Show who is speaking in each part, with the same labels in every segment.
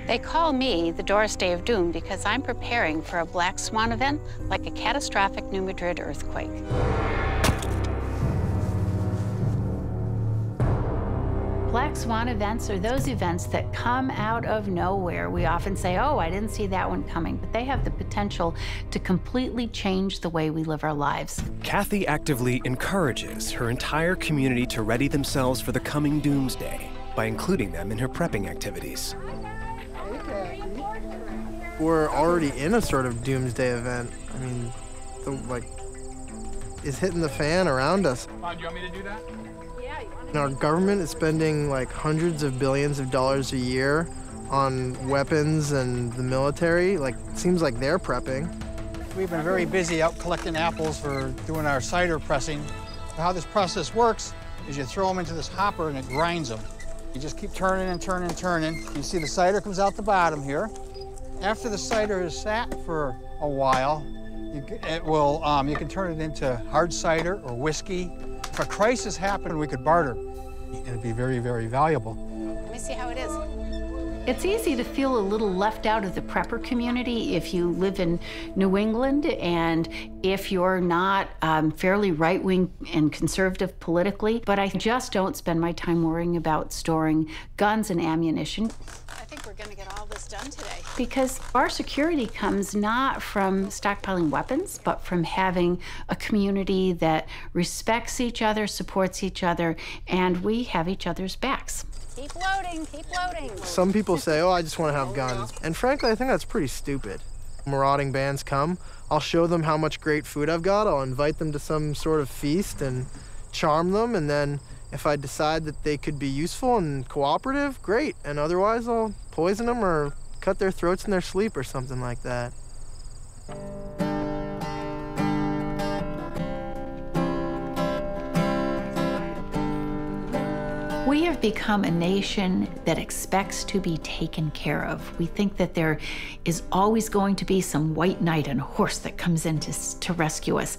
Speaker 1: They call me the Doris Day of Doom because I'm preparing for a black swan event like a catastrophic New Madrid earthquake. Black swan events are those events that come out of nowhere. We often say, oh, I didn't see that one coming, but they have the potential to completely change the way we live our lives.
Speaker 2: Kathy actively encourages her entire community to ready themselves for the coming doomsday by including them in her prepping activities.
Speaker 3: We're already in a sort of doomsday event. I mean, it's hitting the fan around us.
Speaker 4: Do you want me to do that?
Speaker 3: And our government is spending like hundreds of billions of dollars a year on weapons and the military. Like, it seems like they're prepping.
Speaker 5: We've been very busy out collecting apples for doing our cider pressing. How this process works is you throw them into this hopper and it grinds them. You just keep turning and turning and turning. You see the cider comes out the bottom here. After the cider is sat for a while, you can turn it into hard cider or whiskey. If a crisis happened, we could barter. It'd be very, very valuable.
Speaker 1: Let me see how it is. It's easy to feel a little left out of the prepper community if you live in New England and if you're not fairly right-wing and conservative politically, but I just don't spend my time worrying about storing guns and ammunition. I think we're gonna get all this done today. Because our security comes not from stockpiling weapons, but from having a community that respects each other, supports each other, and we have each other's backs. Keep loading, keep loading.
Speaker 3: Some people say, oh, I just want to have guns. And frankly, I think that's pretty stupid. Marauding bands come, I'll show them how much great food I've got, I'll invite them to some sort of feast and charm them, and then if I decide that they could be useful and cooperative, great. And otherwise, I'll poison them or cut their throats in their sleep or something like that.
Speaker 1: We have become a nation that expects to be taken care of. We think that there is always going to be some white knight on a horse that comes in to rescue us.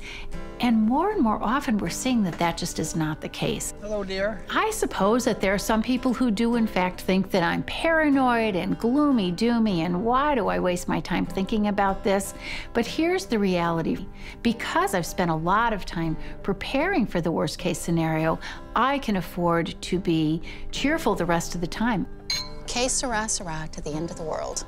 Speaker 1: And more often we're seeing that that just is not the case.
Speaker 5: Hello, dear.
Speaker 1: I suppose that there are some people who do in fact think that I'm paranoid and gloomy, doomy, and why do I waste my time thinking about this? But here's the reality. Because I've spent a lot of time preparing for the worst case scenario, I can afford to be cheerful the rest of the time.
Speaker 6: Que sera, sera to the end of the world.